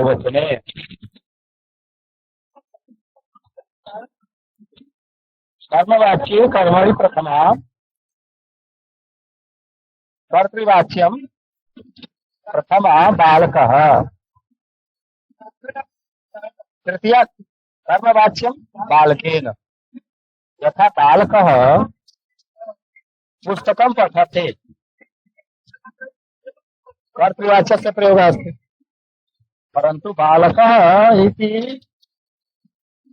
बहुवचने कर्मवाच्ये कर्मणि प्रथमा कर्तृवाच्यम प्रथमा बालकः तृतीया कर्मवाच्यम बालकेन यथा बालकः पुस्तकं पठते कर्तृवाच्यस्य प्रयोगः अस्ति परन्तु बालकः इति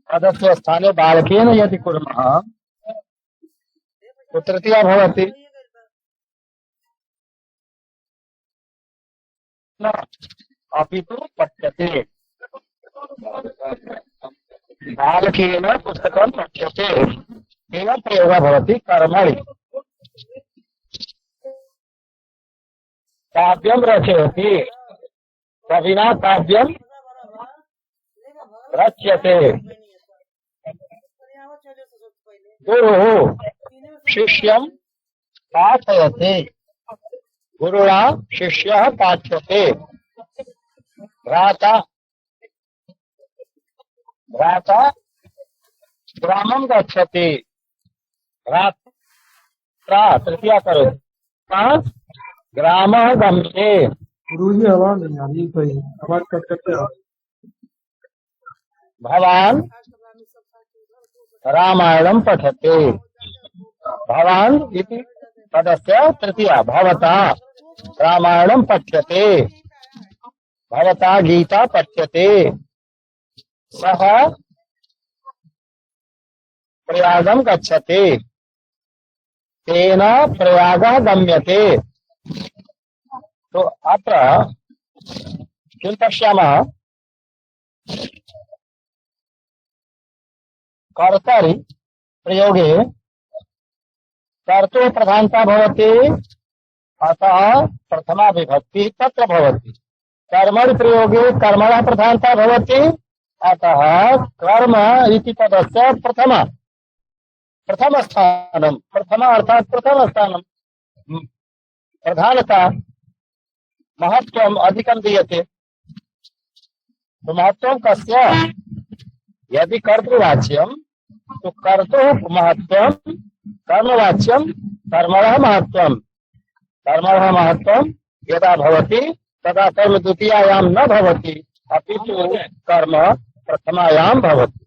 पदस्य स्थाने बालकेन यदि कुर्मः तो तृतीया भवति न अपि तु पठ्यते बालकेन पुस्तकं पठ्यते एवं प्रयोगः भवति कर्मणि काव्यं रचयति कविना काव्यं रच्यते गुरुः शिष्यं पाठयति गुरुणा शिष्यः पाठ्यते भ्राता भ्राता ग्रामं गच्छति भ्रात्रा तृतीया करोति ग्रामः गम्यते गुरुजी आवाज नहीं आ रही कोई आवाज कट करते हैं। भवान् रामायणं पठते भवान् इति पदस्य तृतीया भवता रामायणं पठ्यते भवता गीता पठ्यते सः प्रयागं गच्छति तेन प्रयागः गम्यते। तो अत्र किं पश्यामः कर्तरि प्रयोगे कर्तुः प्रधानता भवति अतः प्रथमा विभक्ति तत्र भवति कर्मणि प्रयोगे कर्मणः प्रधानता भवति अतः कर्म इति पदस्य प्रथम स्थानं प्रथम अर्थात प्रथम स्थानं प्रधानता महत्त्वम् अधिकं दीयते। तो महत्त्वं कस्य यदि कर्तृवाच्यं तो कर्तुः महत्त्वं कर्मवाच्यं कर्मणः महत्त्वं यदा भवति तदा कर्म द्वितीयायां न भवति अपि तु कर्म प्रथमायां भवति।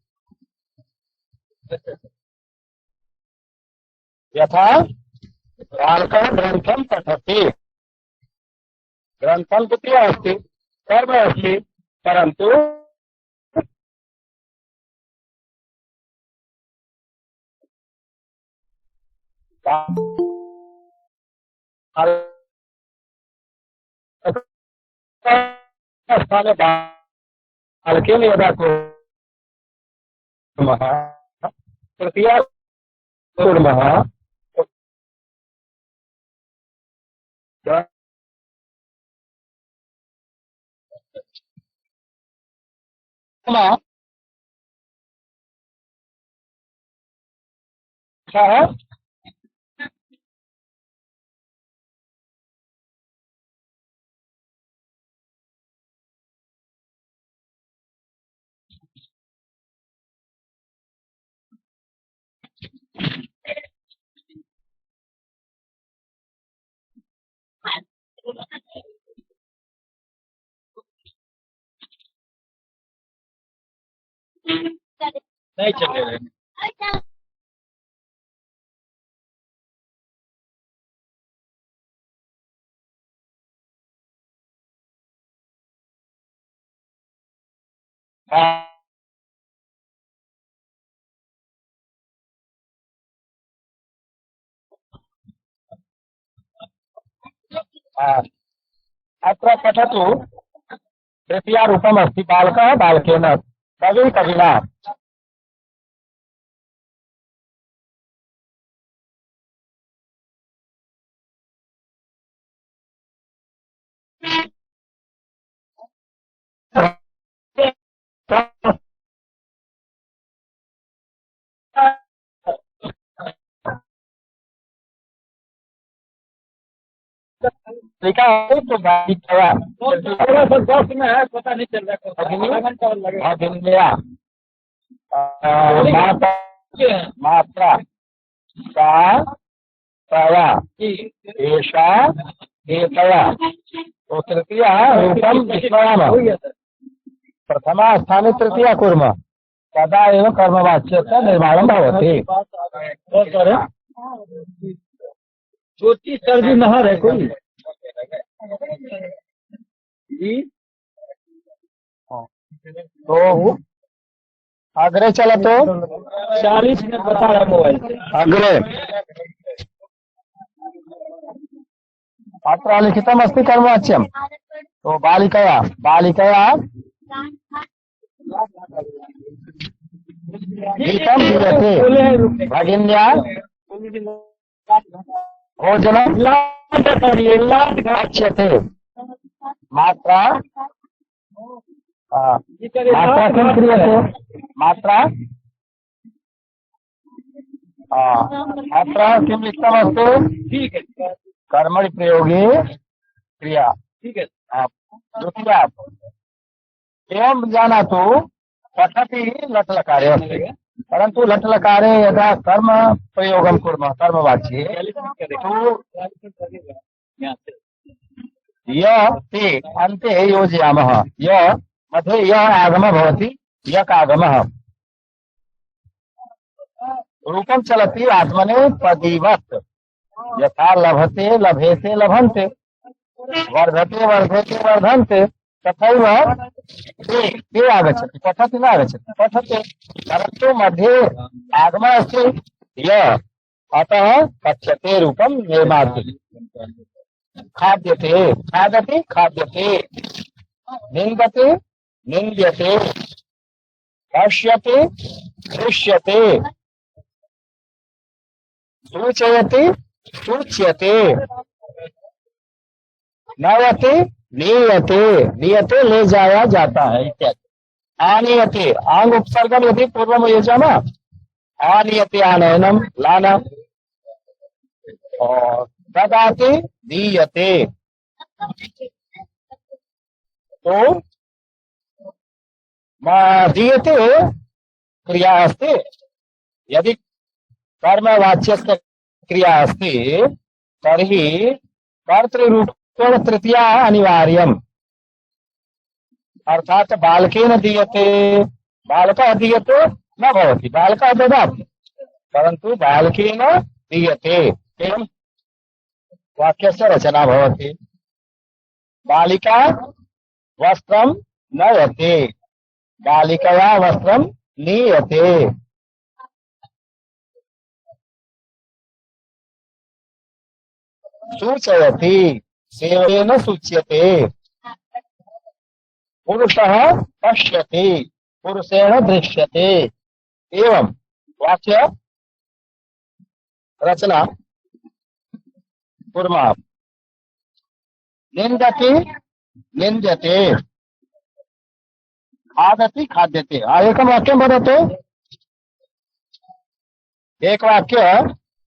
यथा बालकः ग्रन्थं पठति ग्रन्थं द्वितीया अस्ति कर्म अस्ति परन्तु स्थाने बालकेन यदा कुर्मः तृतीया कुर्मः नहीं चलेगा। अत्र पठतु तृतीया रूपम् अस्ति बालकः बालकेन कवि कविना लिखा है तो बालिकया में है, पता नहीं चल रहा भगिन्या मात्रा सा तया एषा एतया तो तृतीया रूपम विस्मयामः प्रथमा स्थाने तृतीया कुर्मः तदा एव कर्मवाच्यस्य निर्माणं भवति। ज्योति सर्दी नहर है कोई जी। तो अग्रे चला तो 40 मिनट बता रहा मोबाइल से। अग्रे अत्र लिखितम् अस्ति कर्मवाच्यम् तो बालिकया गीतं दीयते भगिन्या भोजनं गच्छते मात्रा मात्रा किं क्रियते मात्रा अत्र किं लिखितमस्ति ठीक है कर्मणि प्रयोगे क्रिया ठीक है। द्वितीया एवं जानातु पठति लट्लकारे अस्ति परन्तु लट्लकारे यदा कर्म प्रयोगं कुर्मः कर्मवाच्ये तो य ते अन्ते योजयामः य मध्ये य आगमः भवति यक् आगमः रूपं चलति आत्मने पदीवत् यथा लभते लभेते लभन्ते वर्धते वर्धते वर्धन्ते तथैव ते आगच्छति पठति न आगच्छति पठते परन्तु मध्ये आगमः अस्ति य अतः पच्यते रूपं निर्माति खाद्यते खादति खाद्यते निन्दते निन्द्यते पश्यते दृश्यते सूचयति सूच्यते नयते नीयते नीयते ले जाया जाता है इत्यादि। आनीयते आंग उपसर्गम यदि पूर्वम योजना आनीयते आनयनम लाना और ददाति दीयते तो दीयते क्रिया अस्ति यदि कर्मवाच्यस्य क्रिया अस्ति तर्हि कर्तृरूपेण तृतीया अनिवार्यम् अर्थात बालकेन दीयते बालकः दीयते न भवति बालकः ददाति परन्तु बालकेन दीयते एवं वाक्यस्य रचना भवति। बालिका वस्त्रं नयते बालिकया वस्त्रं नीयते सूचयति सेवेन सूच्यते पुरुषः पश्यति पुरुषेण दृश्यते एवं वाक्य रचना कुर्मः। निन्दति निन्द्यते खादति खाद्यते एकं वाक्यं वदतु एक वाक्य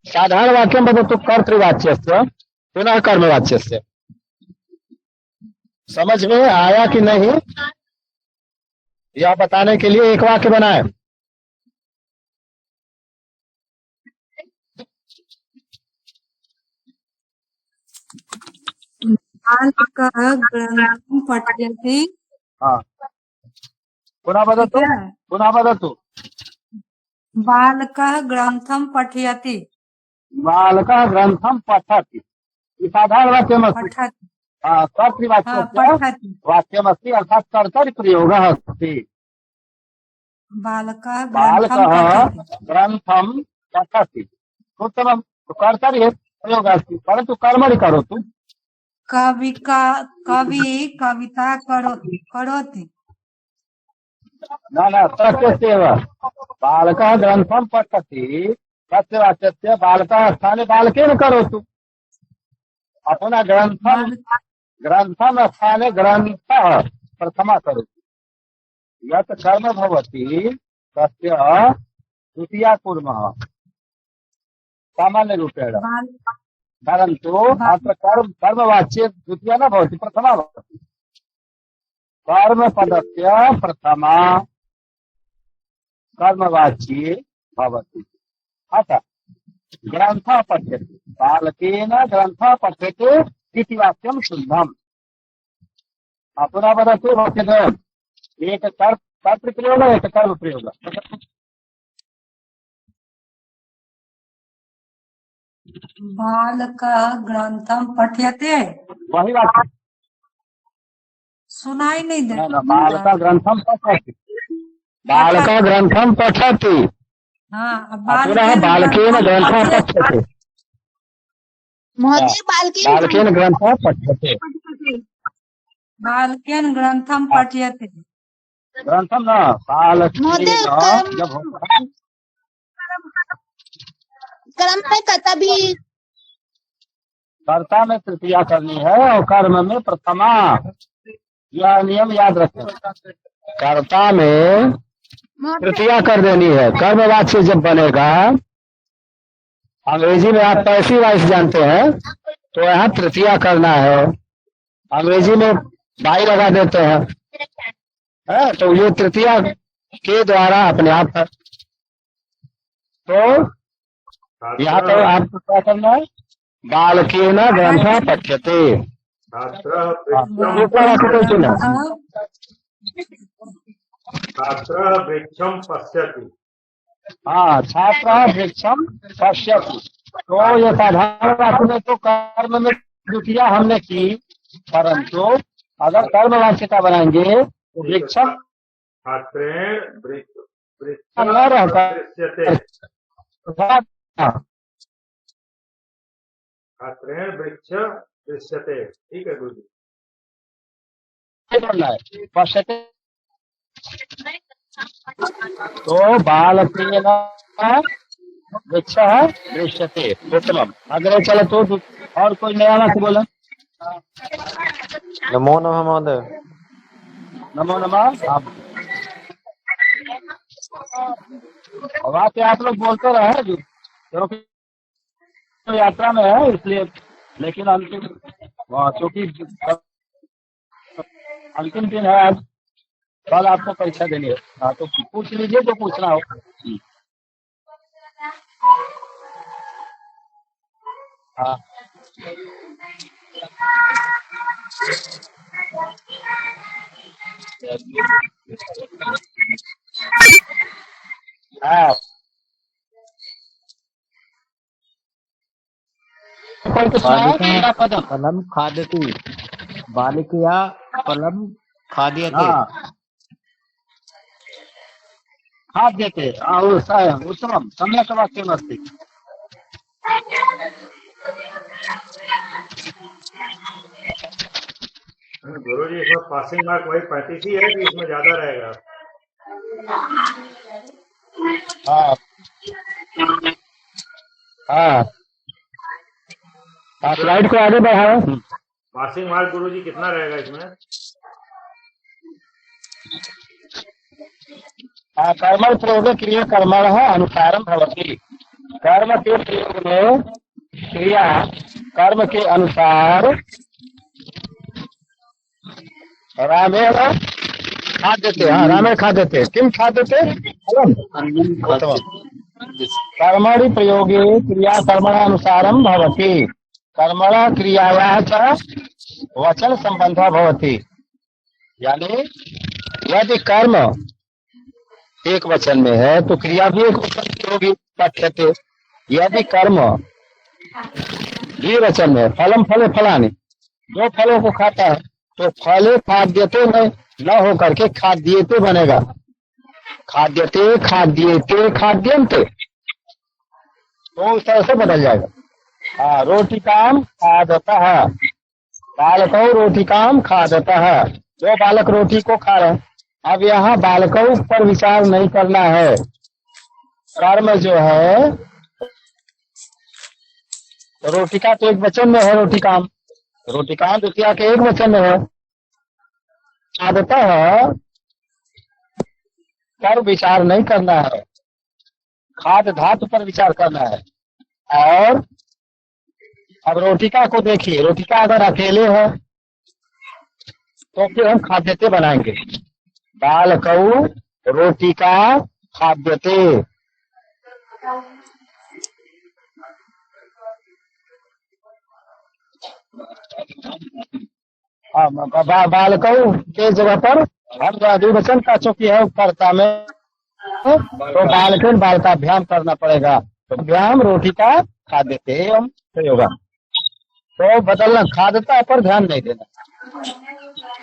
साधारण वाक्यं वदतु कर्तृवाच्यस्य पुनः कर्मवाच्यस्य समझ में आया कि नहीं यह बताने के लिए एक वाक्य बनाए। बालकः ग्रन्थं पठयति हाँ पुनः वदतु पुनः वदतु बालकः ग्रन्थं पठयति बालकः ग्रन्थं पठति साधारण वाक्यमस्ति पठति कर्तृवाच्यस्य पठति वाक्यमस्ति अर्थात् कर्तरिप्रयोगः अस्ति। बालकः बालकः ग्रन्थं पठति उत्तमं कर्तरि प्रयोगः अस्ति परन्तु कर्मणि करोतु कवि कविता करोति न सत्यस्यैव बालकः ग्रन्थं पठति तस्य वाक्यस्य बालकः स्थाने बालकेन करोतु पुनः ग्रन्थं स्थाने ग्रन्थः प्रथमा करोतु यत् कर्म भवति तस्य द्वितीया कुर्मः सामान्यरूपेण परंतु अत्र कर्मवाच्य द्वितीया न भवति, प्रथमा भवति। कर्मपदस्य प्रथमा कर्मवाच्ये भवति। अतः ग्रन्थः पठ्यते, बालकेन ग्रन्थः पठ्यते इति वाक्यं शुद्धम्। पुनः वदतु वाक्यद्वयम्, एक कर्तृप्रयोग एक कर्मप्रयोग। बालकः ग्रंथम पठ्यते, वही वाक्य। सुनाई नहीं दे। बालकः ग्रन्थं पठति, बालकः ग्रन्थं पठति। हाँ, पुनः बालकेन ग्रन्थः पठ्यते। महोदय बालकेन ग्रन्थः पठ्यते, बालकेन ग्रंथम पठ्यते। ग्रन्थं न बालकेन महोदय, जब होता है कर्म में कर्ता भी कर्ता में तृतीया करनी है और कर्म में प्रथमा। यह नियम याद रखें, कर्ता में तृतीया कर देनी है। कर्मवाच्य जब बनेगा, अंग्रेजी में आप पैसिव वॉइस जानते हैं, तो यहाँ तृतीया करना है। अंग्रेजी में बाई लगा देते हैं, तो ये तृतीया के द्वारा अपने आप है। तो यहाँ तो आपको क्या करना है, बालकेन ग्रन्थः पठ्यते। छात्रः वृक्षं पश्यति। हाँ, छात्रः वृक्षं पश्यति। तो ये साधारण वाक्य में तो कर्म में द्वितीया हमने की, परंतु अगर कर्मवाच्यता बनाएंगे तो वृक्षम छात्रेण न रहता। दृश्यते। छात्रेण वृक्ष दृश्यते। ठीक है गुरु जी। पश्यते तो बालकेन वृक्षः दृश्यते। उत्तमम्। अग्रे चलो तो और कोई नया वाक्य बोला। नमो नमः महोदय। नमो नमः। वाक्य आप लोग बोलते रहे क्योंकि यात्रा में है इसलिए, लेकिन अंतिम चूंकि अंतिम दिन है आज, कल आपको परीक्षा देनी है। हाँ, तो पूछ लीजिए जो पूछना हो। हाँ, हाँ, बालिका फलं खादति, बालिकया फलं खाद्यते। हाँ, खाद्यते। उत्तमं, सम्यक् वाक्यमस्ति। गुरु जी, इसमें पासिंग मार्क वही 35 ही है कि इसमें ज्यादा रहेगा? हाँ, हाँ, आप स्लाइड को आगे बढ़ाओ। पासिंग मार्क गुरु जी कितना रहेगा इसमें? कर्म प्रयोग क्रिया कर्मणः अनुसारं भवति। कर्म के प्रयोग में क्रिया कर्म के अनुसार रामेण खाद्यते। हाँ, रामेण खाद्यते। किम खाद्यते? कर्मणि प्रयोगे क्रिया कर्मणानुसारं भवति। कर्मणा क्रियायाः च वचन संबंधः भवति। यानी यदि कर्म एक वचन में है तो क्रिया भी एक वचन की होगी, पठ्यते। यदि कर्म द्विवचन में, फलम फले फलानि, दो फलों को खाता है, तो फले खाद्यते में न हो करके खाद्यते बनेगा। खाद्यते खाद्यते खाद्यन्ते, तो उस तरह से बदल जाएगा। हाँ, रोटिकाम खादतः, बालकौ रोटिकाम खादतः। दो बालक रोटी को खा रहे हैं। अब यहाँ बालकों पर विचार नहीं करना है। कर्म जो है, रोटिका तो एक वचन में है, रोटिकाम, रोटिकाम द्वितीया के एक वचन में है। खादतः पर विचार नहीं करना है, खाद धातु पर विचार करना है। और अब रोटिका को देखिए, रोटिका अगर अकेले है तो फिर हम खाद्यते बनाएंगे। बालकौ रोटिका खाद्यते। बालकौ के जगह पर हम द्विवचन का चूंकि है कर्ता में, तो बालकन बालकाभ्याम करना पड़ेगा। तो भ्याम रोटिका खाद्यते एवं प्रयोग। तो बदलना, खाद्यता पर ध्यान नहीं देना,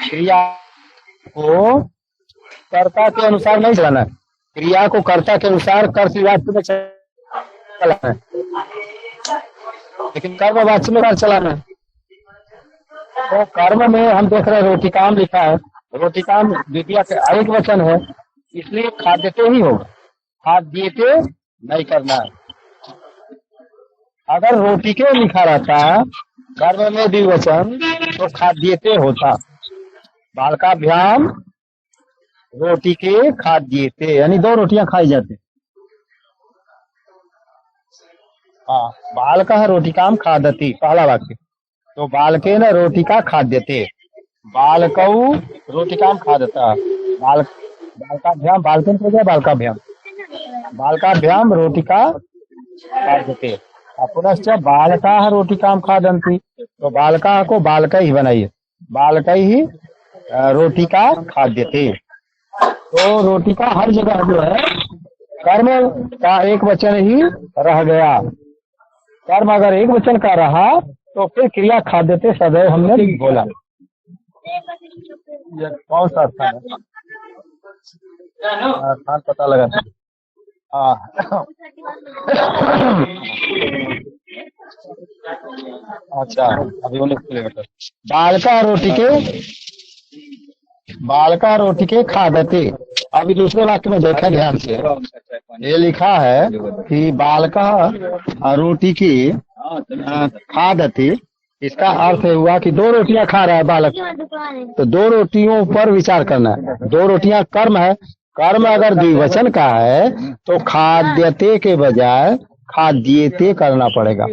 क्रिया को कर्ता के अनुसार नहीं चलाना है, क्रिया को कर्ता के अनुसार कर्म वाच्य में चलाना है, लेकिन कर्म वाच्य में चलाना है। तो कर्म में हम देख रहे हैं रोटिकाम लिखा है, रोटिकाम द्वितीय एक वचन है, इसलिए खाद्यते ही होगा, खाद्यते नहीं करना है। अगर रोटिके लिखा रहता कर्म में द्विवचन तो खाद्यते होता। बालकाभ्याम रोटिके खाद्यते, यानी 2 रोटियां खाई जाती। हाँ, बालकः रोटिकाम खादति पहला वाक्य। तो बालके न रोटिका खाद्यते, बालकौ रोटिकाम खादता। बालकाभ्याम बालकन हो गया, बालकाभ्याम बालकाभ्याम रोटिका खाद्यते। पुनश्च बालकाः रोटिकाम खादन्ति, तो बालकाः को बालक ही बनाइए, बालक ही रोटिका खाद्यते। तो रोटिका हर जगह जो है कर्म का एक वचन ही रह गया। कर्म अगर एक वचन का रहा तो फिर क्रिया खाद्यते सदैव हमने बोला। ये कौन सा स्थान है? स्थान पता लगा। अच्छा, अभी 19 किलोमीटर। बालका रोटी के खादते। अभी दूसरे वाक्य में देखा ध्यान से, ये लिखा है कि बालका रोटी की खादते, इसका अर्थ हुआ कि 2 रोटियां खा रहा है बालक, तो 2 रोटियों पर विचार करना है। 2 रोटियां कर्म है, कर्म अगर द्विवचन का है तो खाद्यते के बजाय खाद्यते करना पड़ेगा।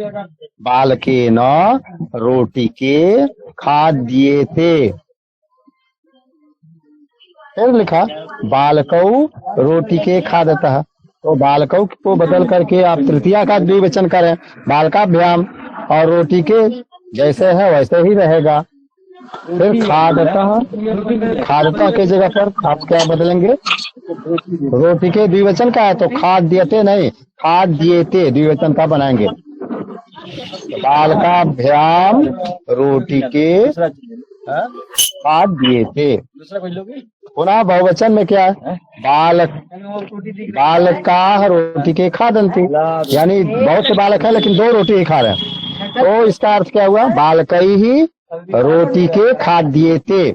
बालके न रोटी के खाद्यते। फिर लिखा बालकौ रोटी के खादतः, तो बालकौ को बदल करके आप तृतीया का द्विवचन करें, बालकाभ्याम, और रोटी के जैसे है वैसे ही रहेगा। फिर खादता के जगह पर आप क्या बदलेंगे? रोटी के द्विवचन का है तो खाद्यते नहीं, खाद्यते द्विवचन का बनाएंगे। बालकाभ्याम रोटी के खाद्यते। पुनः बहुवचन में क्या है? बालकाः रोटी के खादन्ति, यानी बहुत से बालक है लेकिन 2 रोटी ही खा रहे हैं। तो इसका अर्थ क्या हुआ? बालकई ही रोटी के खाद्यते।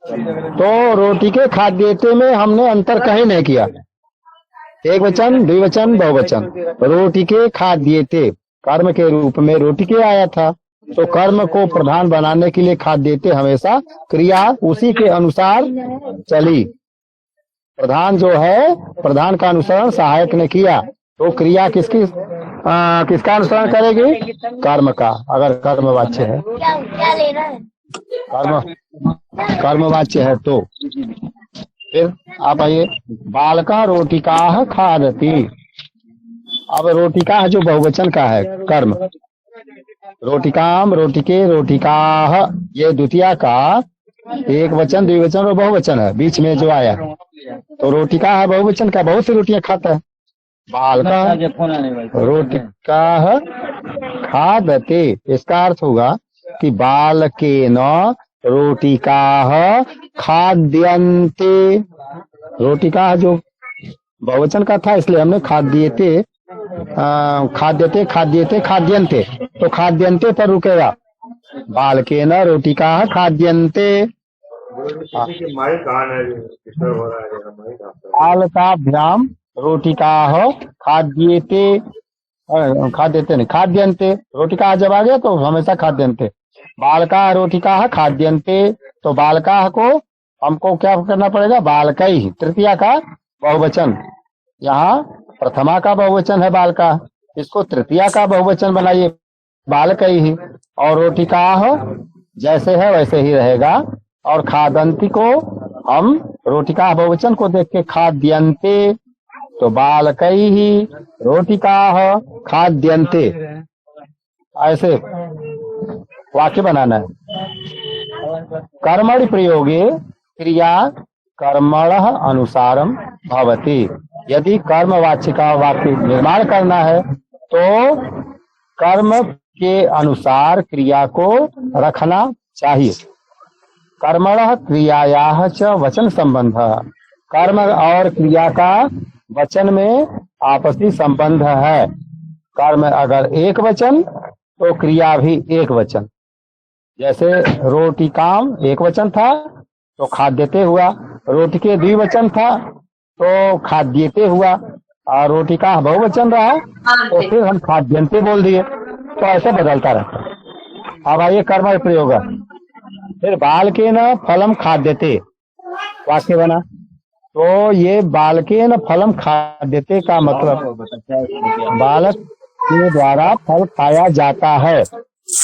तो रोटी के खाद्यते में हमने अंतर कहीं नहीं किया, एक वचन द्विवचन बहुवचन। रोटी के खाद्यते कर्म के रूप में रोटी के आया था, तो कर्म को प्रधान बनाने के लिए खाद्यते हमेशा क्रिया उसी के अनुसार चली। प्रधान जो है, प्रधान का अनुसरण सहायक ने किया, तो क्रिया किसका अनुसरण करेगी? कर्म का, अगर कर्म वाच्य है, कर्म वाच्य है तो। फिर आप आइए, बालका रोटिकाः खादति। अब रोटिका जो बहुवचन का है कर्म, रोटिकाम रोटिके रोटिकाः, ये द्वितीया का एक वचन द्विवचन और बहुवचन है बीच में जो आया, तो रोटिका है बहुवचन का, बहुत सी रोटियां खाता है। बालका रोटिकाः खादते, इसका अर्थ होगा कि बालकेन रोटिकाः खाद्यन्ते। रोटिका जो बहुवचन का था इसलिए हमने खाद्यते खाद्यते खाद्यते खाद्यन्ते, तो खाद्यन्ते पर रुकेगा। बालकेन रोटिकाः खाद्यन्ते। बालकाभ्याम रोटिकाः खाद्यते, खाद्यते नहीं खाद्यन्ते, रोटिका जब आ गया तो हमेशा खाद्यन्ते। बालका रोटिकाः खाद्यन्ते, तो बालका को हमको क्या करना पड़ेगा? बालकई, तृतीया का बहुवचन, यहाँ प्रथमा का बहुवचन है बालका, इसको तृतीया का बहुवचन बनाइए, बालकई ही, और रोटिकाः जैसे है वैसे ही रहेगा। और खादंती को हम रोटिका बहुवचन को देख के खाद्यन्ते, तो बालकई ही रोटिकाः खाद्यन्ते, ऐसे वाक्य बनाना है। कर्मणि प्रयोगे क्रिया कर्मणः अनुसारम भवति। यदि कर्मवाच्य का वाक्य निर्माण करना है तो कर्म के अनुसार क्रिया को रखना चाहिए। कर्मणः क्रियायाः च वचन संबंध, कर्म और क्रिया का वचन में आपसी संबंध है। कर्म अगर एक वचन तो क्रिया भी एक वचन। जैसे रोटी काम एक वचन था तो खाद्यते हुआ, रोटी के द्विवचन था तो खाद्यते हुआ, और रोटी का बहुवचन रहा तो फिर हम खाद्यंते बोल दिए। तो ऐसे बदलता रहता। अब आइए कर्म प्रयोग। फिर बालकेन फलम खाद्यते वाक्य बना, तो ये बालकेन फलम खाद्यते का मतलब बालक के द्वारा फल खाया जाता है।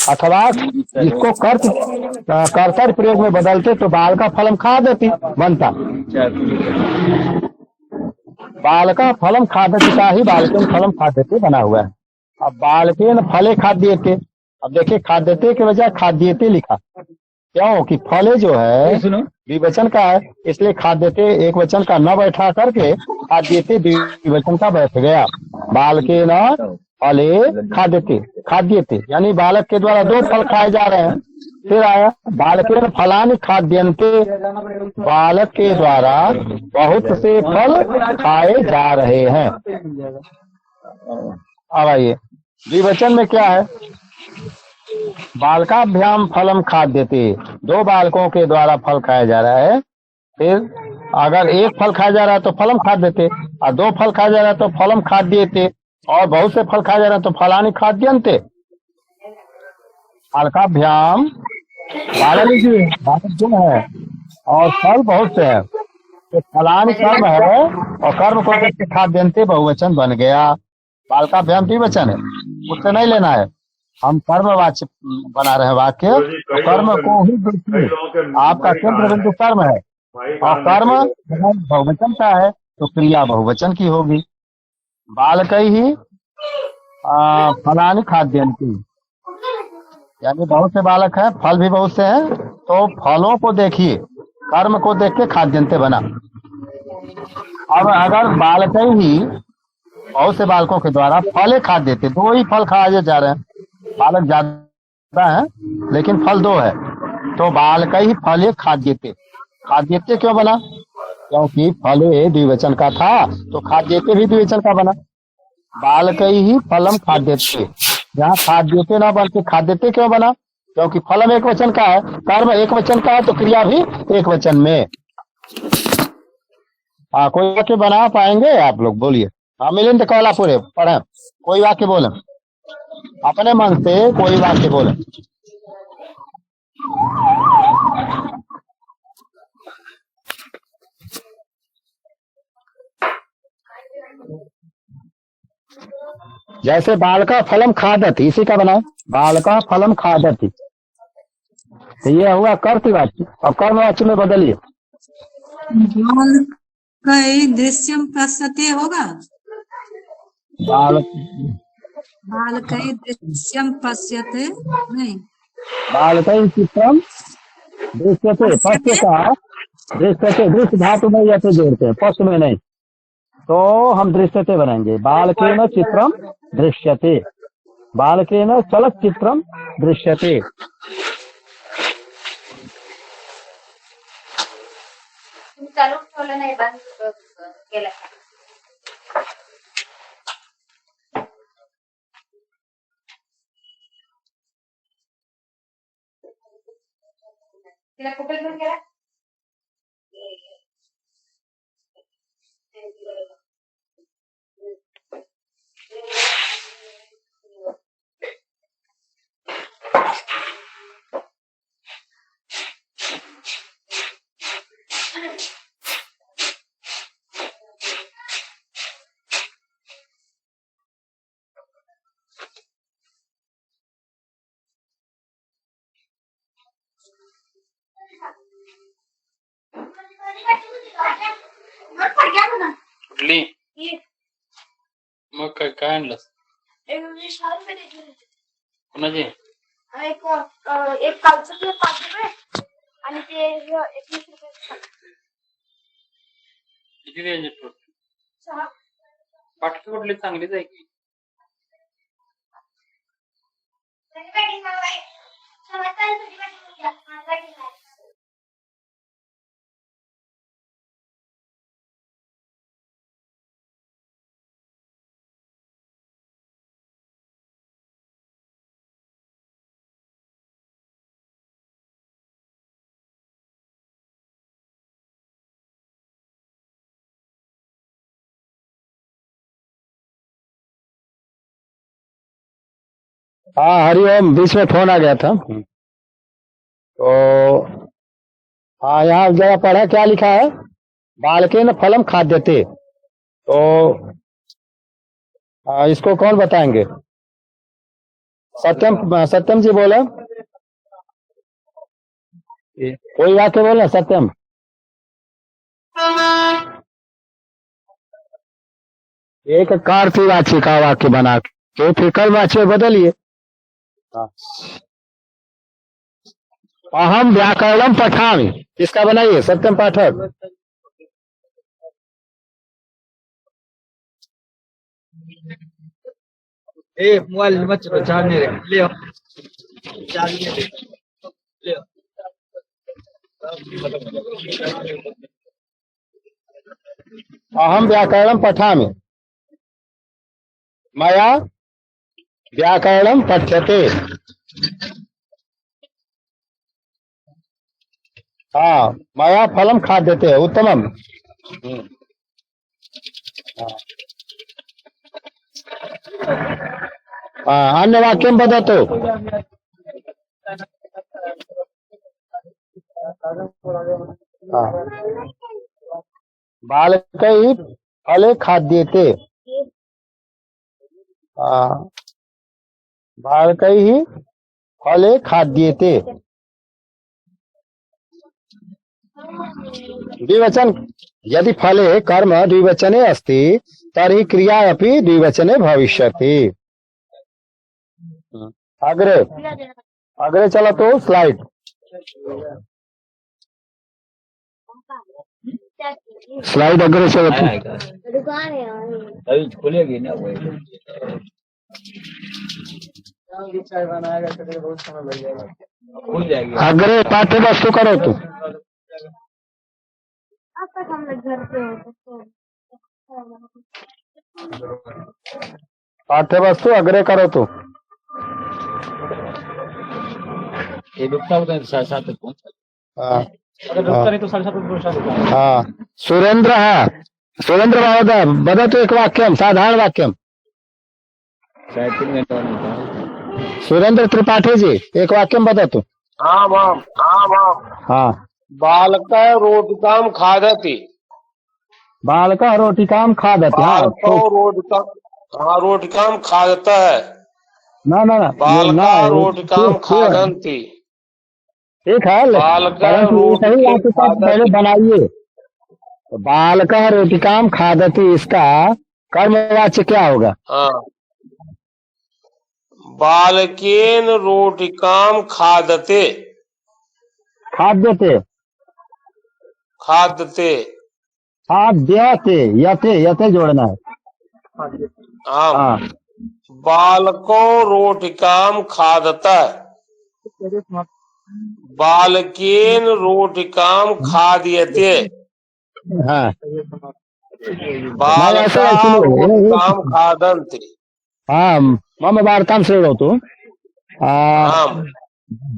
अथवा इसको कर्तव्य प्रयोग में बदलते तो बाल का फलम खा देती बनता। बाल का फलम खाद्यते का ही बालकेन फलम खाद्यते बना हुआ है। अब बालकेन फले खाद्यते, अब देखिए खाद्यते के बजाय खाद्यते लिखा, क्यों कि फले जो है द्विवचन का है, इसलिए खाद्यते एक वचन का न बैठा करके खाद्यते द्विवचन का बैठ गया। बालकेन फले खाद्यते, खाद्यते यानी बालक के द्वारा दो फल खाए जा रहे हैं। फिर आया बालकेन फलानि खाद्यन्ते, बालक के द्वारा बहुत से फल खाए जा रहे हैं। अब आइए द्विवचन में क्या है, बालकाभ्याम फलम खाद्यते, दो बालकों के द्वारा फल खाया जा रहा है। फिर अगर एक फल खाया जा रहा है तो फलम खाद्यते, और दो फल खाया जा रहा है तो फलम खाद्यते, और बहुत से फल खाया जा रहा है तो फलानि खाद्यन्ते। बालकाभ्याम बालक जो है और फल बहुत से है, तो फलानि कर्म है और कर्म को देख के खाद्यन्ते बहुवचन बन गया। बालकाभ्याम द्विवचन है, उससे नहीं लेना है, हम कर्मवाच्य बना रहे हैं वाक्य। तो कर्म को ही देखिए, आपका केंद्र बिंदु कर्म है और कर्म बहुवचन का है तो क्रिया बहुवचन की होगी। बालकई ही फलानि खाद्यन्ते, यानी बहुत से बालक हैं, फल भी बहुत से हैं, तो फलों को देखिए, कर्म को देख के खाद्यन्ते बना। अब अगर बालकई ही बहुत से बालकों के द्वारा फले खाद्यते, दो ही फल खाए जा रहे हैं, बालक ज्यादा है लेकिन फल दो है, तो बालकई ही फले खाद्यते, खाद्यते क्यों बना, क्योंकि फले द्विवचन का था तो खाद्यते भी द्विवचन का बना। बालकई ही फलम खाद्यते, यहाँ खाद्यते ना बल्कि खाद्यते क्यों बना, क्योंकि फलम एक वचन का है, कर्म एक वचन का है, तो क्रिया भी एक वचन में। कोई वाक्य बना पाएंगे आप लोग, बोलिए। हाँ मिलिंद कोल्हापुरे पढ़े, कोई वाक्य बोले, अपने मन से कोई वाक्य बोले। जैसे बाल का फलम खादति, इसी का बनाए, बाल का फलम खादति, तो ये हुआ कर्तवाच्य। अब कर्मवाच्य में बदलिए। बालकई दृश्यम पश्यते होगा, बाल बालकई दृश्यम पश्यते नहीं, बालकई चित्रम दृश्यते, पश्य का दृश्यते, दृश्य धातु नहीं जाते जोड़ते हैं, पश्य में नहीं, तो हम दृश्यते बनाएंगे। बालकेन चित्रम दृश्यते, बालकेन चलच्चित्रम दृश्यते। चालू ठेवलं नाही, बंद केलं. तिला कुठे घेऊन गेला? कुठली मग काय आणलंस कोणाचे एक कालचं ते 5 रुपये आणि ते 21 रुपये किती द्यायचे सहा. पाठी कुठली चांगलीच आहे की त्याची पॅकिंग मला आहे. समजतं तुझी पॅकिंग घ्या. माझं पॅकिंग आहे. हाँ हरिओम, बीच में फोन आ गया था। तो हाँ यहाँ जरा पढ़ा क्या लिखा है, बालकेन फलम खाद्यते। तो इसको कौन बताएंगे? सत्यम, सत्यम जी बोले, कोई वाक्य बोले सत्यम। एक कार्तिवाची का वाक्य बना के फिर कर्मवाची में बदलिए। अहम व्याकरणम पठामि, इसका बनाइए सत्यम पाठक। मोबाइल मत चार्ज नहीं रहे ले चार्ज नहीं रहे ले अहम व्याकरणम पठामि, मया व्याकरणम पठ्यते। हाँ मया फलम खाद्यते, उत्तमम। हाँ अन्य वाक्यम वदतु। बालकै फले खाद्यते, बालकै फले खाद्यते। द्विवचन, यदि फले कर्म द्विवचने अस्ति तर्हि क्रिया अपि द्विवचने भविष्यति। अग्रे अग्रे चलो तो स्लाइड। स्लाइड अग्रे चलो तो। दुकान है अभी खुलेगी ना वो खुल जाएगी। अग्रे पाठ्य वस्तु करो तू। अब तक हम लोग घर पे होते पाठ्य वस्तु अग्रे करो तू। ये रुकता होता है 7:30 तक पहुंच। हाँ अगर रुकता नहीं तो 7:30 तक पहुंचा। हाँ सुरेंद्र है, सुरेंद्र महोदय वदतु एक वाक्यम, साधारण वाक्यम। शायद 3 घंटे और नहीं। सुरेंद्र त्रिपाठी जी एक वाक्यम वदतु। हाँ बालकः रोटिकां खादति। बालकः रोटिकां खादति। हाँ रोटिकां खादता है। ना ना ना बालकः रोटिकां खादन्ति। ठीक है, बालकः सही वाक्य का पहले बनाइए। तो बालकः रोटिकां खादति, इसका कर्मवाच्य क्या होगा? हाँ बालकेन रोटिकां खादते। खाद्यते, खादते खाद्यते, यते यते जोड़ना है। हाँ हाँ बालको रोटिकां खादता है। बालकेन रोटिकां खाद्यते। हाँ बालकाः रोटिकां खादन्ति। हाँ मम वार्तां शृणोतु। आम्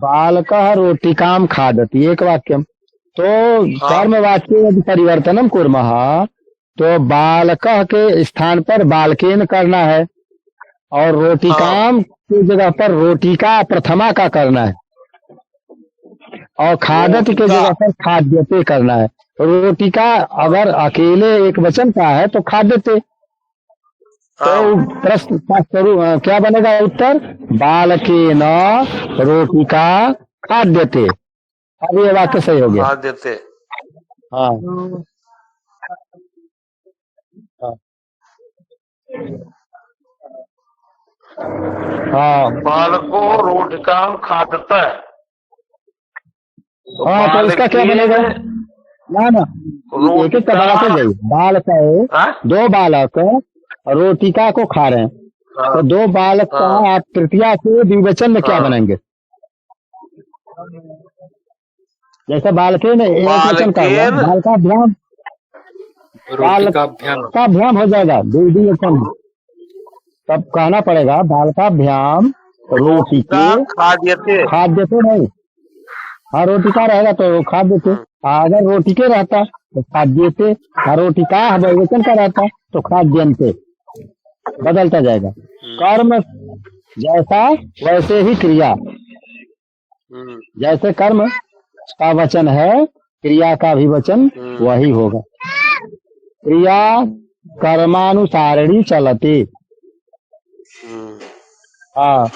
बालकः रोटिकां खादति, एक वाक्यम। तो कर्मवाच्ये यदि परिवर्तनम कुर्मः तो बालकः के स्थान पर बालकेन करना है और रोटिकां की जगह पर रोटिका प्रथमा का करना है और खादति के जगह पर खाद्यते करना है। रोटिका अगर अकेले एक वचन का है तो खाद्यते। तो प्रश्न क्या बनेगा उत्तर? बालकेन रोटिका खाद्यते। अब ये वाक्य सही हो गया। खाद्यते। हाँ हाँ बालको रोटिकाम खादत। हाँ, तो इसका क्या बनेगा? ना ना, एक एक का बनाते जाइए। बालक है, हाँ? दो बालक रोटिका को खा रहे हैं, हाँ, तो दो बालक का हाँ। आप तृतीया से द्विवचन में क्या हाँ। बनेंगे? जैसे बालके ने एक वचन का हुआ, बालकेन। बालकाभ्याम, रोटिकाभ्याम बालकाभ्याम हो जाएगा द्विवचन में। तब कहना पड़ेगा बालकाभ्याम रोटिके खाद्यते। खाद्य तो नहीं। हाँ, रोटिका रहेगा तो खाद्य थे। अगर रोटिके रहता तो खाद्य थे, और रोटिका बहुवचन का रहता तो खाद्यंते। बदलता जाएगा। कर्म जैसा वैसे ही क्रिया। जैसे कर्म का वचन है, क्रिया का भी वचन वही होगा। क्रिया कर्मानुसारिणी चलती। हाँ,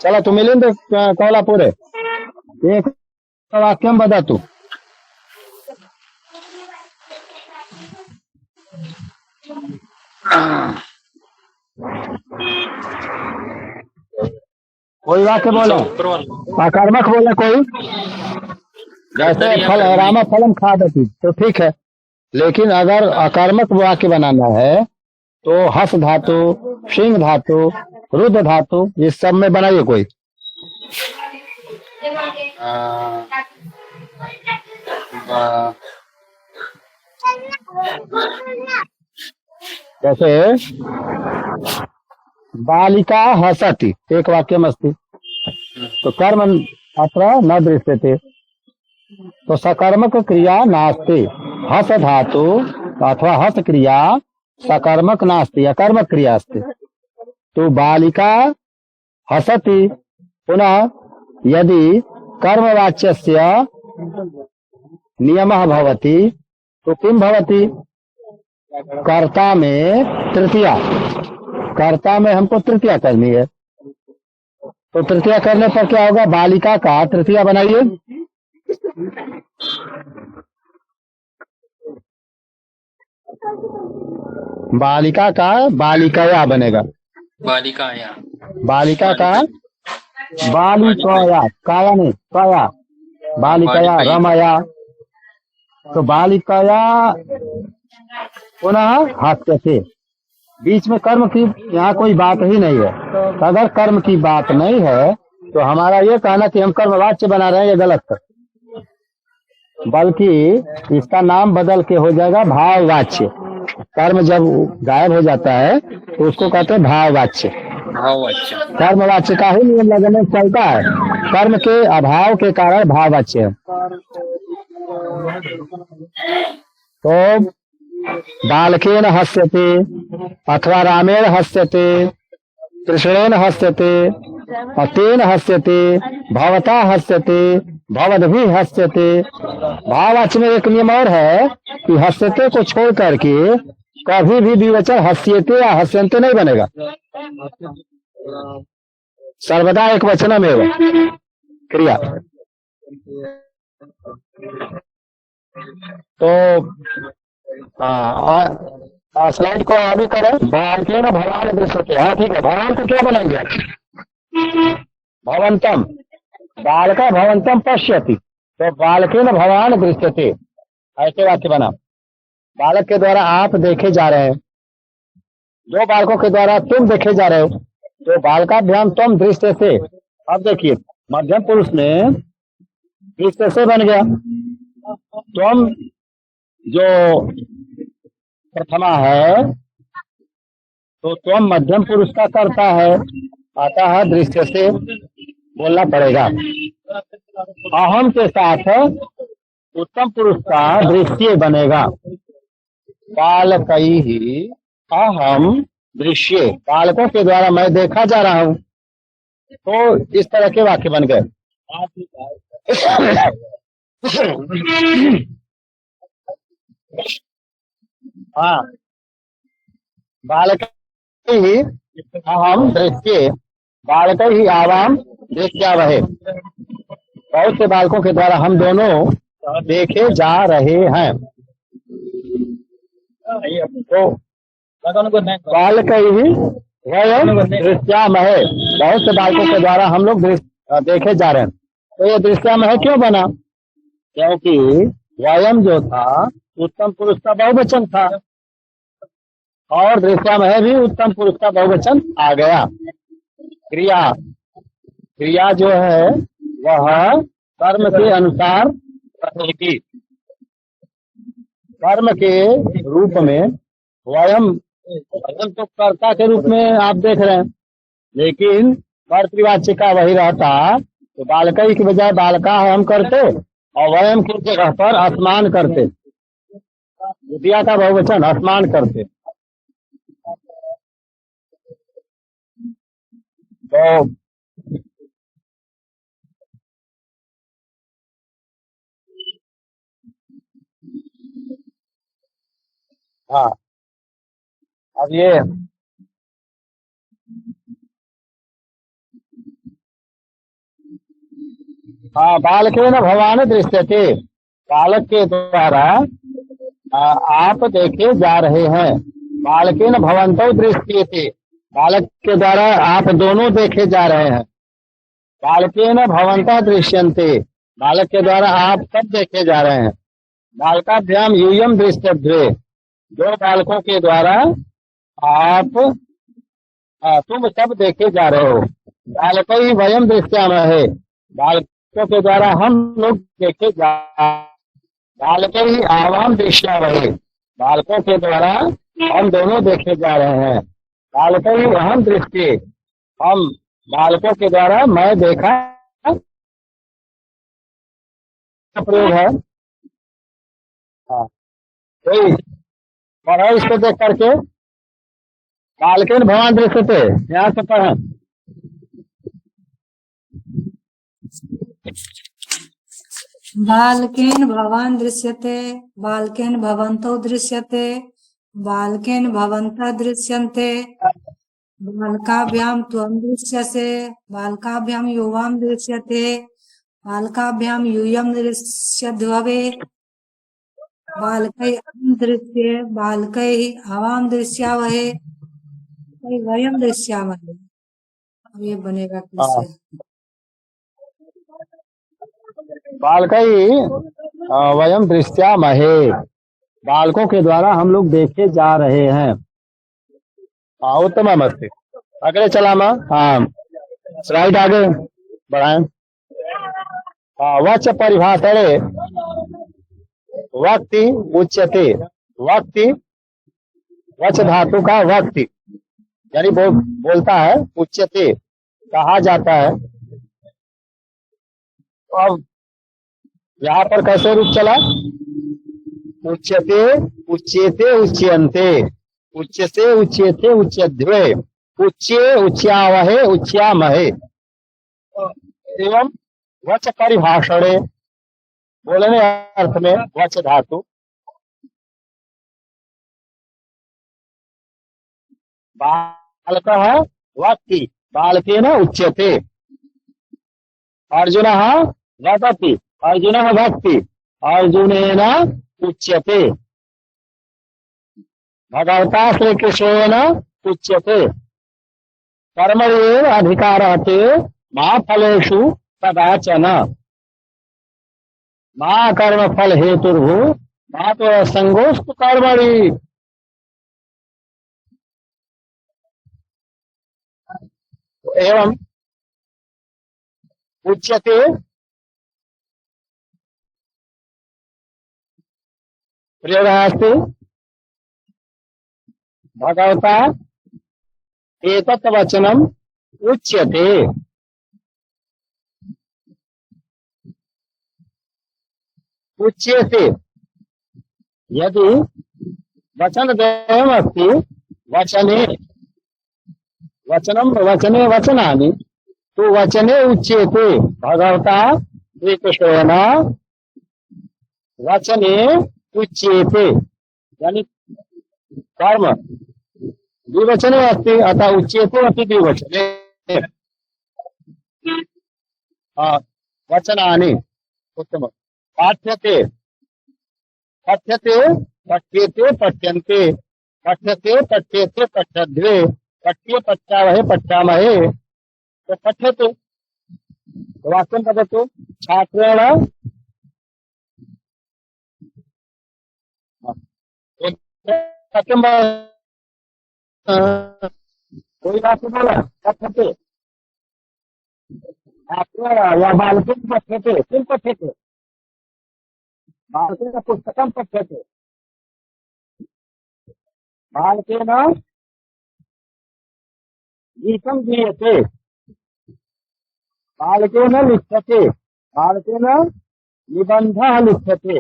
चलो तू मिलिंद कौला पूरे एक वाक्यम बता तू। कोई वाक्य बोलो, ऊपर वाला आकर्मक बोले कोई। जैसे फल राम फलम खादति तो ठीक है, लेकिन अगर अकर्मक वाक्य बनाना है तो हस धातु, सिंह धातु, रुद्र धातु, इस सब में बनाइए कोई। जैसे बालिका हसति एक वाक्य अस्ति, तो कर्म अत्र न दृश्यते, तो सकर्मक क्रिया नास्ति। हस धातु अथवा हस क्रिया सकर्मक नास्ति, अकर्मक क्रिया अस्ति। तो बालिका हसति, पुनः यदि कर्मवाच्यस्य नियमः भवति तो किं भवति? कर्ता में तृतीया, कर्ता में हमको तृतीया करनी है, तो तृतीया करने पर क्या होगा? बालिका का तृतीया बनाइए। बालिका का बालिकाया बनेगा। बालिकाया बालिका का बालिकाया, काया नहीं काया, बालिकाया रमया, तो बालिकाया पुनः हास्य से। बीच में कर्म की यहाँ कोई बात ही नहीं है। तो अगर कर्म की बात नहीं है तो हमारा ये कहना कि हम कर्मवाच्य बना रहे हैं, ये गलत है। बल्कि इसका नाम बदल के हो जाएगा भाववाच्य। कर्म जब गायब हो जाता है तो उसको कहते हैं भाववाच्य। भाववाच्य कर्मवाच्य का ही नियम लगने चलता है, कर्म के अभाव के कारण भाववाच्य है। तो बालकेन हस्यते अथवा रामेण हस्यते, कृष्णेन हस्यते, तेन हस्यते, भवता हस्यते, भवद्भिः हस्यते। भाववाच्य में एक नियम और है कि हस्यते को छोड़ करके कभी भी द्विवचन हस्यते या हस्यन्ते नहीं बनेगा, सर्वदा एक वचन में क्रिया। तो स्लाइड को आगे करें। बालकेन भवान दृश्यते। हाँ ठीक है, भवान को क्या बनाएंगे? भवंतम, बालका भवंतम पश्यति, तो बालकेन भवान दृश्यते, ऐसे वाक्य बना। बालक के द्वारा आप देखे जा रहे हैं, दो बालकों के द्वारा तुम देखे जा रहे हो, तो बालकाभ्याम तुम दृश्य से। अब देखिए मध्यम पुरुष ने दृश्य से बन गया। तुम जो प्रथमा है तो तुम मध्यम पुरुष का करता है, अतः दृश्य से बोलना पड़ेगा। अहम के साथ उत्तम पुरुष का दृश्य बनेगा। बालकैहि अहम दृश्य, बालकों के द्वारा मैं देखा जा रहा हूँ। तो इस तरह के वाक्य बन गए। हाँ, बालक ही अहम दृश्य, बालक ही आवाम दृश्यावहे। बहुत से बालकों के द्वारा हम दोनों देखे जा रहे हैं। तो बालक ही वयम दृश्यामहे, बहुत से बालकों के द्वारा हम लोग देखे जा रहे हैं। तो ये दृश्यामहे क्यों बना? क्योंकि वयम जो था उत्तम पुरुष का बहुवचन था और दृश्यामहे भी उत्तम पुरुष का बहुवचन आ गया। क्रिया जो है वह कर्म के अनुसार रहेगी। कर्म के रूप में वयम तो कर्ता के रूप में आप देख रहे हैं, लेकिन कर्तृवाच्य का वही रहता तो बालकई की बजाय बालका हम करते और वयम की जगह पर आसमान करते, विद्या का बहुवचन आसमान करते। तो हाँ, अब ये बालकेन भवान दृश्यते, बालक के द्वारा आप देखे जा रहे हैं। बालकेन भवंतो दृश्यते, बालक के द्वारा आप दोनों देखे जा रहे हैं। बालकेन भवंतः दृश्यन्ते, बालक के द्वारा आप सब देखे जा रहे हैं। बालकाभ्याम यूयम दृश्यद्वे, दो बालकों के द्वारा आप तुम सब देखे जा रहे हो। बालकई वयम दृश्यामहे, बालकों के द्वारा हम लोग देखे जा, बालकई आवाम दृश्यामहे, बालकों के द्वारा हम दोनों देखे जा रहे हैं। बालकई अहम दृष्टि, हम बालकों के द्वारा मैं देखा प्रयोग है। हाँ, कोई पढ़ा इसको देख करके, बालकेन भवान दृश्यते, यहाँ से पढ़ा। बालकेन भवान दृश्यते, बालकेन भवन्तौ दृश्यते, बालकेन भवन्तः दृश्यन्ते, बालकाभ्याम त्वं दृश्यसे, बालकाभ्याम युवाम दृश्यते, बालकाभ्याम यूयम दृश्यद्वे, बालकै अहं दृश्ये, बालकै आवाम दृश्यावहे, वयम दृश्यामहे। अब ये बनेगा कैसे? बालकई वयम दृश्यामहे, बालकों के द्वारा हम लोग देखे जा रहे हैं। हाँ, उत्तम मस्ती। अगले चलामा, हाँ स्लाइड आगे बढ़ाएं। वच परिभाषणे वक्ति उच्यते, वक्ति वच धातु का वक्ति यानी बोलता है, उच्यते कहा जाता है। अब यहाँ पर कैसे रूप चला? उच्यते उच्यते उच्यन्ते, उच्यते उच्यते उच्यद्वे, उच्ये उच्यावहे उच्यामहे। एवं वच परिभाषणे, बोलने अर्थ में वच धातु, बालकः वक्ति बालकेन उच्यते, अर्जुनः वदति अर्जुनः भक्ति अर्जुनेन उच्यते, भगवता श्री कृष्णेन उच्यते। कर्मण्येव अधिकारः ते मा फलेषु कदाचन, मा कर्म फल हेतुर्भु मा तो संगोस्तु कर्मणि। एवं उच्यते प्रयोगः अस्ति भगवता एतत् वचनम् उच्यते। उच्यते यदि वचनद्वयम् अस्ति, वचने वचनम वचने वचनानि, तो वचने उच्यते भगवता श्रीकृष्णेन वचने उच्यते, यानी कर्म द्विवचने अस्ति अतः उच्यते अपि द्विवचने। वचनानि उत्तम। पाठ्यते पठ्यते पठ्येते पठ्यन्ते, पठ्यते पठ्येते पठ्यद्वे पठ्ये पठ्यावहे पठ्यामहे तो पठ्यते तो वाक्यं वदतु छात्रेण एक वाक्यं कोई वाक्य बोला पठ्यते छात्रेण या बालकेन पठ्यते किं पठ्यते बालकेन पुस्तकं पठ्यते बालकेन गीतं गीयते बालकेन लिख्यते बालकेन निबन्धः लिख्यते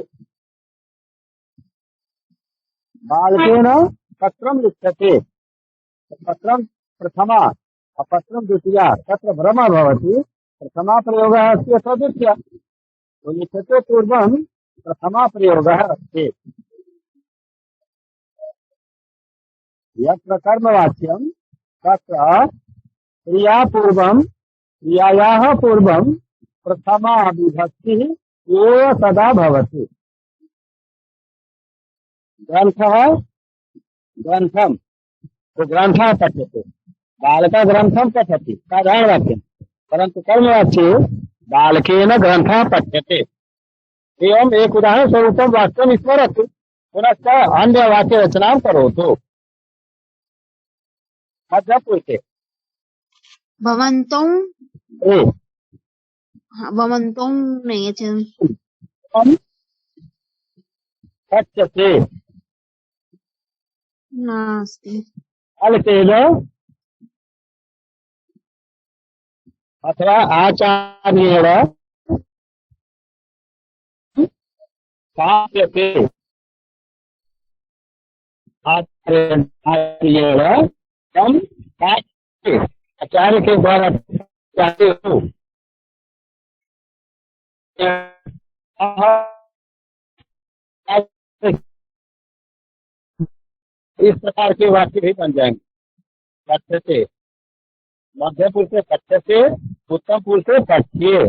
बालकेन पत्रं लिख्यते पत्रं प्रथमा पत्रं द्वितीया तत्र भ्रमः भवति प्रथमा प्रयोगः अस्ति अथवा द्वितीया तो लिख्यते पूर्वं प्रथमा प्रयोगः अस्ति यत्र कर्मवाच्यं तत्र क्रियायाः पूर्वं प्रथमा विभक्तिः एव सदा भवति ग्रन्थं तो ग्रन्थः पठ्यते बालकः ग्रन्थं पठति साधारण वाक्यं परन्तु कर्मवाच्ये बालकेन ग्रन्थः पठ्यते एवम् एक उदाहरणस्वरूपं वाक्यं स्मरतु पुनश्च अन्यवाक्यरचनां करोतु मध्यपुरुषे भवन्तौ ए भवन्तौ नयचं पठ्यते नास्ति बालकेन अथवा आचार्येण पाठ्यते आचार्येण तं पाठ्यते आचार्य के द्वारा चाहते हो इस प्रकार के वाक्य भी बन जाएंगे पठ्यते मध्य पुरुष से पठ्यते उत्तम पुरुष से पठ्ये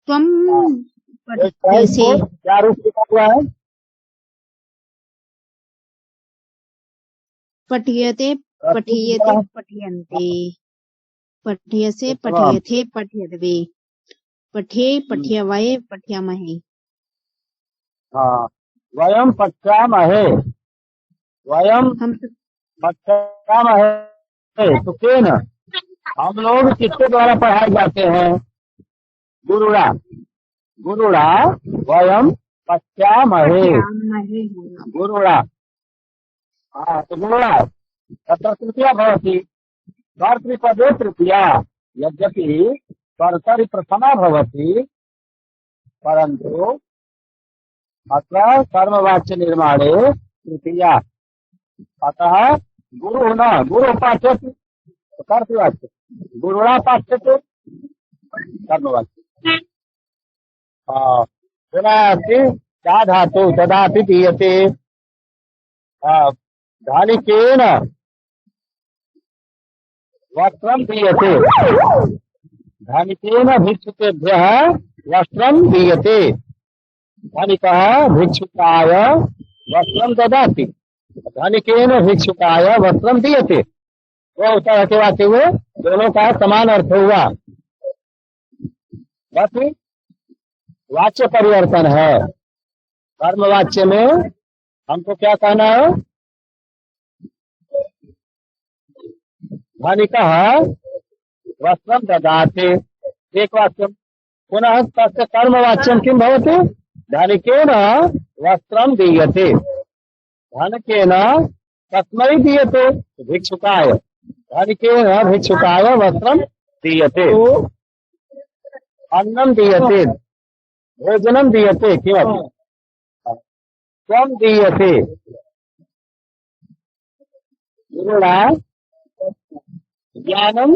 त्वं एक पठ्यसे को क्या रूप लिखा हुआ है पठ्यते पठ्येते पठ्यन्ते पठ्यसे पठ्यथे पठ्यद्वे पठ्ये पठ्यवये पठ्यामहे हाँ वयम पठ्यामहे वयम हम पठ्यामहे तो केन हम लोग किसके द्वारा पढ़ाए जाते हैं गुरुड़ा गुरुड़ा वयम पठ्यामहे पठ्यामहे गुरुड़ा हाँ तो गुरुड़ा तत्र तृतीया भवति कर्तृपदे तृतीया यद्यपि कर्तरि प्रथमा भवति परन्तु अत्र कर्मवाच्य निर्माणे तृतीया अतः गुरु न गुरु पाठ्यते कर्तृवाच्य गुरुणा पाठ्यते कर्मवाच्य पुनः अस्ति चा धातु तदापि दीयते धानिकेन वस्त्रं दीयते धनिकेन भिक्षुकेभ्यः वस्त्रं दीयते धनिकः भिक्षुकाय वस्त्रं ददाति धनिकेन भिक्षुकाय वस्त्रं दीयते वो तरह के वाक्य हुए दोनों का समान अर्थ हुआ बस वाच्य परिवर्तन है कर्म वाच्य में हमको क्या कहना है धनिकः वस्त्रं ददाति एक वाक्यं पुनः तस्य कर्मवाच्यं किं भवति धनिकेन वस्त्रं दीयते धनिकेन कस्मै दीयते भिक्षुकाय धनिकेन भिक्षुकाय वस्त्रं दीयते अन्नं दीयते भोजनं दीयते किमपि त्वं दीयते गुरुणा ज्ञानं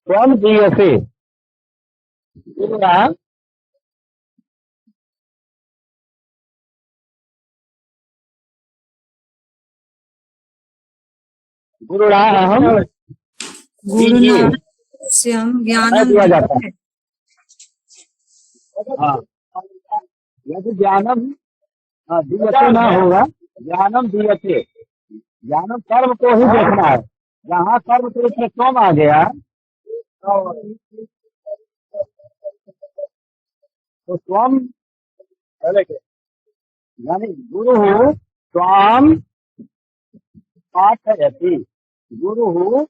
त्वं दीयते गुरुणा गुरुणा अहं गुरुना स्यं ज्ञानं दिया जाता है हाँ यदि ज्ञानम दीयते ना होगा, ज्ञानम दीयते, ज्ञानम कर्म को ही देखना है। जहाँ कर्म के रूप में स्वम आ गया तो स्वम यानी गुरु स्वाम पाठयति, गुरु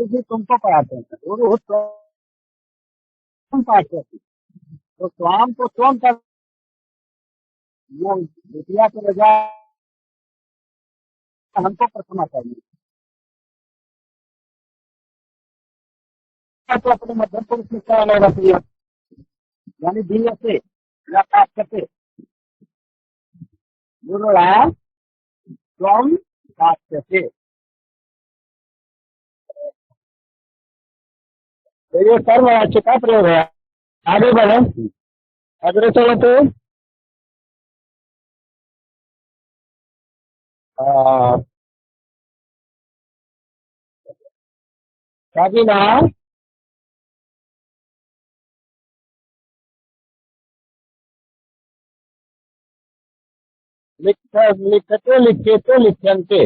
जी तुमको पढ़ाते हैं, गुरु स्वम पाठयति, तो स्वाम को स्वम का वो द्वितीया के बजाय हमको प्रथमा चाहिए। तो अपने मध्यम पुरुष में क्या लेना चाहिए, यानी दीयते या पाठ्यते, गुरुड़ा स्वम पाठ्यते। तो ये कर्मवाच्य का प्रयोग है। आगे बढ़े, अग्रे चलो तो कविना लिखते लिखेते लिख्यन्ते,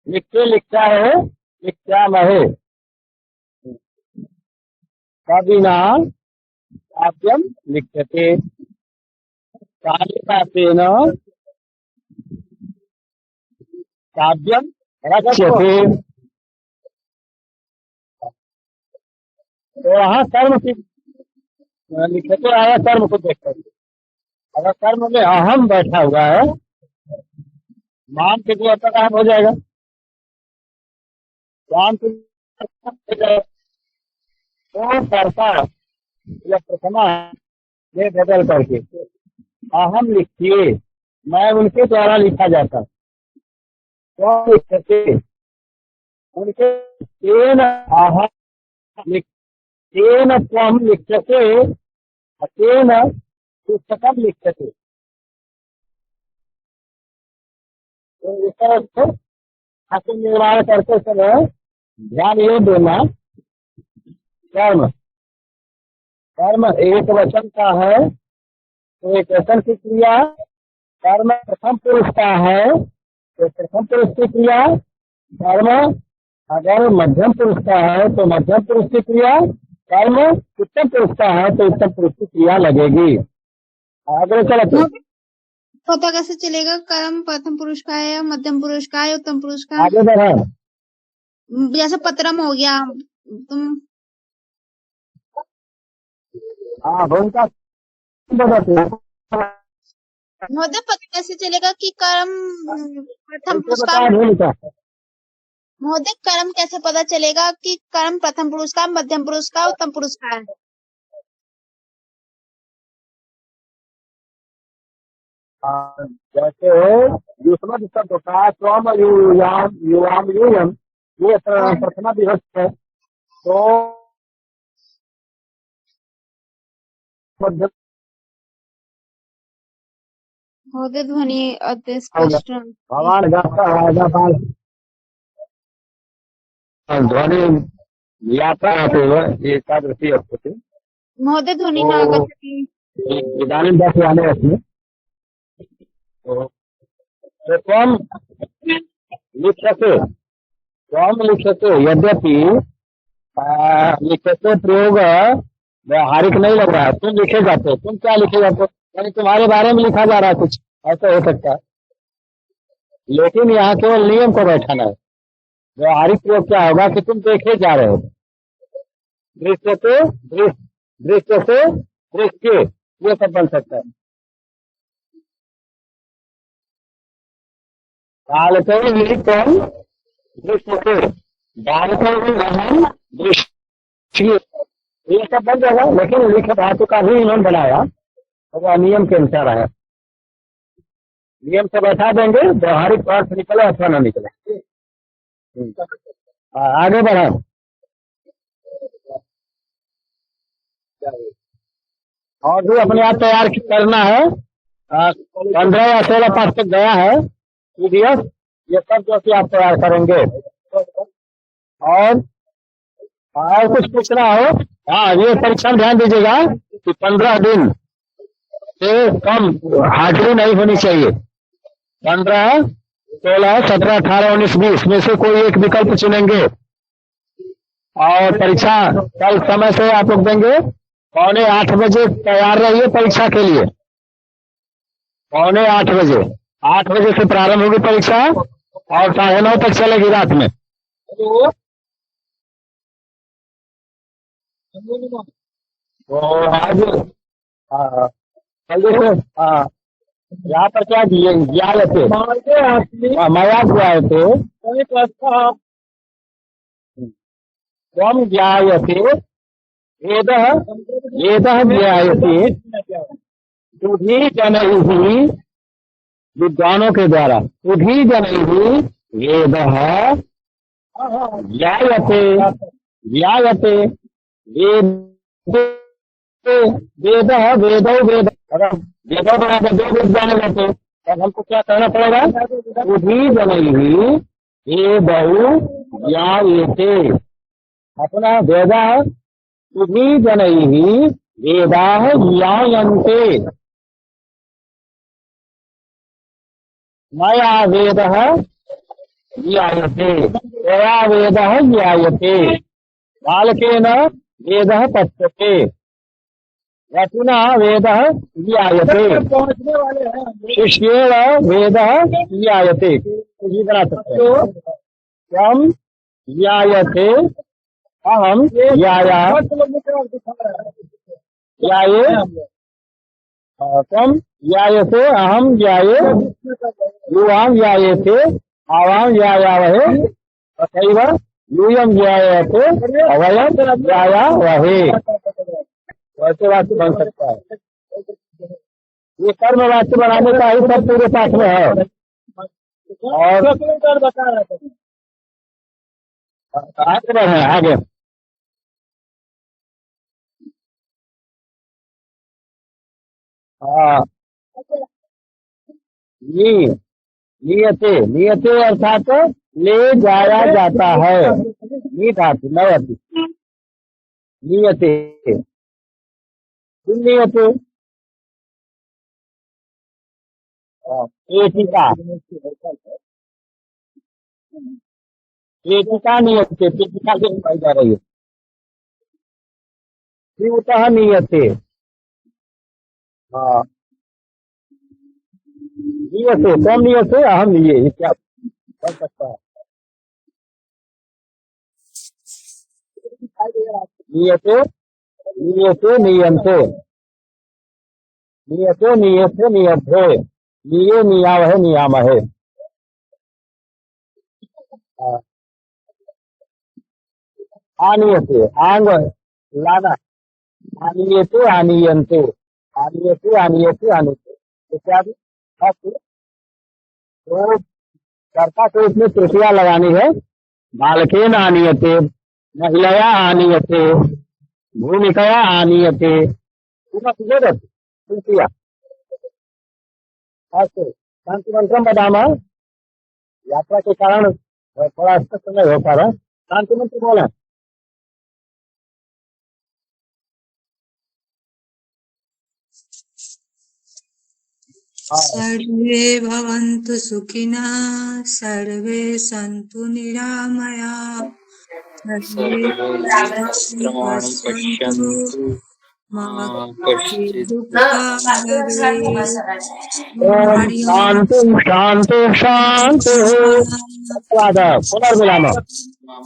लिखते लिखता है लिख्यामहे, कविना काव्यम लिख्यते, कालिदासेन काव्यम रच्यते। तो वहाँ कर्म की लिखते आया, कर्म को देख कर, अगर कर्म में अहम बैठा हुआ है मान के जो अपराध हो जाएगा, मान के तो कर्ता या प्रथमा ये बदल करके अहम लिखिए, मैं उनके द्वारा लिखा जाता, तो लिखते उनके तेन अहम तेन त्वम लिखते, तेन पुस्तकम लिखते। तो इस तरह से हाथ निर्माण करते समय ध्यान ये देना, कर्म कर्म एक वचन का है, तो एक वचन की क्रिया, कर्म प्रथम पुरुष का है तो प्रथम पुरुष की क्रिया, कर्म अगर मध्यम पुरुष का है तो मध्यम पुरुष की क्रिया, कर्म उत्तम पुरुष का है तो उत्तम पुरुष की क्रिया लगेगी। आगे चलो, पता कैसे चलेगा कर्म प्रथम पुरुष का है, मध्यम पुरुष का है, उत्तम पुरुष का? आगे बढ़ा, जैसे पत्रम हो गया, तुम भूमिका महोदय पता कैसे चलेगा कि कर्म प्रथम पुरुष का? भूमिका महोदय कर्म कैसे पता चलेगा कि कर्म प्रथम पुरुष का, मध्यम पुरुष का, उत्तम पुरुष का है? जैसे युष्म शब्द होता है, स्वम युयाम युवाम यूयम, ये प्रथमा विभक्ति है, तो मध्यम महोदय ध्वनि अति स्पष्ट भगवान ध्वनि यात्रा एकादशी अस्ति महोदय ध्वनि न आगच्छति। इदानीं दर्शयामि अस्मि। त्वं लिख्यते, यद्यपि लिखते प्रयोग व्यवहारिक नहीं लग रहा है, तुम लिखे जाते हो, तुम क्या लिखे जाते हो, यानी तुम्हारे बारे में लिखा जा रहा है, कुछ ऐसा हो सकता है, लेकिन यहाँ केवल नियम को बैठाना है। व्यवहारिक प्रयोग क्या होगा कि तुम देखे जा रहे हो, दृश्यते दृश्य से दृश्य, ये सब बन सकता है। बालकम दृश्यते, बालकम अहम दृश्य, ये सब बन जाएगा, लेकिन लिखे धातु का भी इन्होंने बनाया, तो वह नियम के अनुसार है। नियम से बैठा देंगे, व्यवहारिक अर्थ निकले अथवा न निकले। आगे बढ़ा, और भी अपने आप तैयार करना है। 15 या 16 पास तक गया है पीडीएफ, ये सब जो कि आप तैयार करेंगे। और कुछ पूछना हो हाँ, ये परीक्षा में ध्यान दीजिएगा कि 15 दिन से कम हाजिरी नहीं होनी चाहिए। 15, 16, 17, 18, 19, 20 में से कोई एक विकल्प चुनेंगे और परीक्षा कल समय से आप लोग देंगे। 7:45 बजे तैयार रहिए परीक्षा के लिए। 7:45 बजे, 8 बजे से प्रारंभ होगी परीक्षा और 9:30 तक चलेगी रात में। तो आज जल्दी से यहाँ पर क्या दिए ज्ञायते मया ज्ञायते त्वं ज्ञायते वेदः वेदः ज्ञायते तुझी जनैः विद्वानों के द्वारा तुझी जनैः वेदः ज्ञायते ज्ञायते वेद वेदः वेदौ वेद अगर वेदों बना के दो वेद जाने जाते तब हमको क्या करना पड़ेगा? तुझी जनैः वेदौ ज्ञायते अपना वेदः तुझी जनैः वेदाः ज्ञायन्ते मया वेदः ज्ञायते त्वया वेदः ज्ञायते बालकेन वेदः पठ्यते रचना वेदः ज्ञायते शिष्येण वेदः ज्ञायते। कुछ भी बना सकते हैं। त्वं ज्ञायते अहम ज्ञाया ज्ञाये त्वं ज्ञायते अहम ज्ञाये युवां ज्ञायते आवां ज्ञायावहे तथैव यूयं ज्ञायते अवयं ज्ञायावहे। वैसे वाक्य बन सकता है। ये कर्म वाक्य बनाने का ही सब पूरे पाठ में है। और आगे बढ़े आगे। हाँ, नियते नियते अर्थात ले जाया जाता है। नी धातु नयति नियते नियते पेटिका पेटिका नियते पेटिका से निकाली जा रही है। स्यूतः नियते हाँ नियते त्वं नियते अहम निये क्या बन सकता है? नियते नियते नियन्ते नियते नियते नियद्धे निये नियावहे नियामहे। आनीयते आंग लाना आनीयते आनीयन्ते आनीयते आनीयते आनीयते इत्यादि। तो कर्ता को इसमें तृतीया लगानी है। बालकेन आनीयते महिलया आनीयते भूमिकया आनीयते तृतीया। अस्तु शांतिमंत्रम बदामः। यात्रा के कारण थोड़ा स्पष्ट नहीं हो पा रहा। शांति मंत्र बोले। सर्वे भवन्तु सुखिनः सर्वे सन्तु निरामयाः सर्वे सर्वत्राणि पश्यन्तु पश्यन्तु मा कश्चित् दुःखाय भवेत्। शांति शांति शांति पुनर्मिलामः। मम